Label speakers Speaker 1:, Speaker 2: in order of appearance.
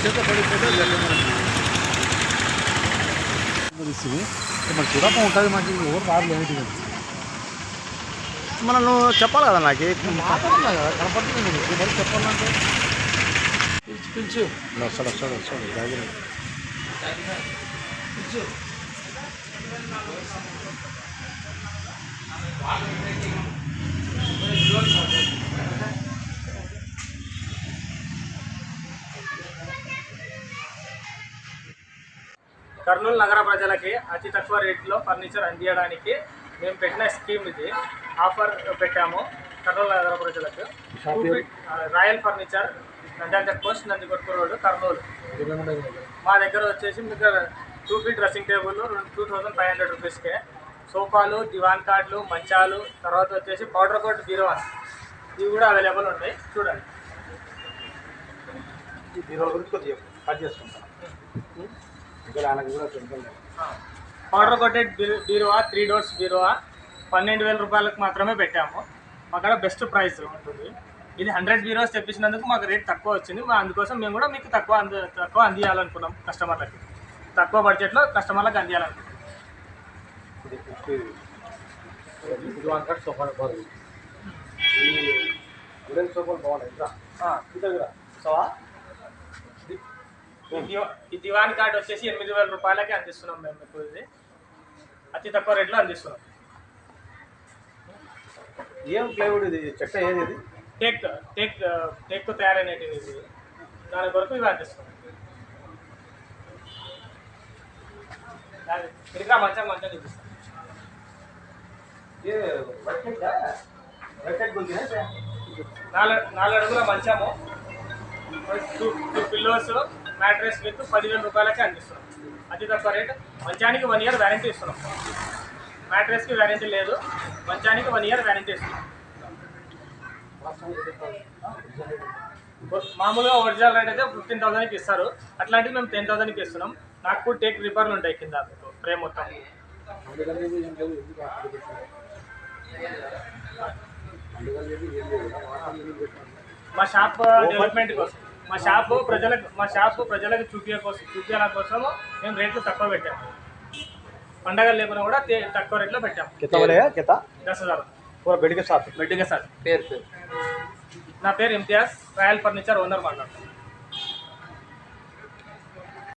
Speaker 1: చేత పడిపోతే ఇస్తుంది మరి చూడక ఉంటుంది మాకు ఎవరు రాదు ఏమిటి
Speaker 2: మనం నువ్వు చెప్పాలి కదా నాకు
Speaker 1: మాట్లాడుతున్నా కదా కనపడుతుంది మరి చెప్పాలంటే పిలిచు వస్తాడు వస్తాడు వస్తాడు దగ్గర పిలిచు
Speaker 3: కర్నూలు నగర ప్రజలకి అతి తక్కువ రేట్లో ఫర్నిచర్ అందించడానికి మేము పెట్టిన స్కీమ్ ఇది. ఆఫర్ పెట్టాము కర్నూలు నగర ప్రజలకు. Royal furniture, Nandyal check post, Nandikotkur road, Kurnool. మా దగ్గర వచ్చేసి మీకు 2 ఫీట్ డ్రెస్సింగ్ టేబుల్ 2500 రూపీస్కే, సోఫాలు, దివాన్ కార్డులు, మంచాలు, తర్వాత వచ్చేసి పౌడర్ కోట్ బీరువాస్ ఇవి కూడా అవైలబుల్ ఉంటాయి. చూడండి.
Speaker 2: ఈ బీరువా గురించి కొద్దిగా కట్ చేసుకుంటాను.
Speaker 3: పౌడర్ కోటెడ్ బీరువా 3 డోర్స్ బీరువా 12,000 రూపాయలకు మాత్రమే పెట్టాము. మాకు బెస్ట్ ప్రైస్ ఉంటుంది. ఇది 100 బీరువాస్ తెప్పించినందుకు మాకు రేట్ తక్కువ వచ్చింది. అందుకోసం మేము కూడా మీకు తక్కువ అందియాలనుకున్నాం. కస్టమర్లకి తక్కువ బడ్జెట్లో కస్టమర్లకు అందియాలనుకున్నాం. ఈ దివాన్ కార్డ్ వచ్చేసి 8,000 రూపాయలకి అందిస్తున్నాం మేము. మీకు ఇది అతి తక్కువ రేట్లో అందిస్తున్నాం.
Speaker 2: ఏం ప్లైవుడ్ ఇది? చెక్క ఏది ఇది?
Speaker 3: టేక్తో తయారైనది ఇది. దాని కొరకు ఇవి అందిస్తున్నాం. ఇంకా మంచిగా చూపిస్తాం. 4 అడుగుల మంచము, 2 పిల్లోస్, మ్యాట్రెస్ విత్ 10,000 రూపాయలకి అందిస్తున్నాం. అతి తక్కువ రేట్. మంచానికి 1 ఇయర్ వ్యారంటీ ఇస్తున్నాం. మ్యాట్రెస్కి వ్యారంటీ లేదు, మంచానికి 1 ఇయర్ వ్యారంటీ ఇస్తున్నాం. మామూలుగా ఒరిజినల్ రేట్ అయితే 15,000కి ఇస్తారు. అట్లాంటివి మేము 10,000కి ఇస్తున్నాం. నాకు కూడా టేక్ రిపేర్లు ఉంటాయి కింద ఫ్రేమ్ మొత్తం. మా షాప్ డెవలప్మెంట్ కోసం, మా షాప్ ప్రజలకు చూపించాల కోసం మేము రేట్లు తక్కువ పెట్టాము. పండగలు లేకుండా కూడా తక్కువ రేట్లో పెట్టాము. 10,000
Speaker 2: బెడ్ के साथ
Speaker 3: నా పేరు ఇమ్తియాజ్, రాయల్ ఫర్నిచర్ ఓనర్ మాట్లాడుతున్నాను.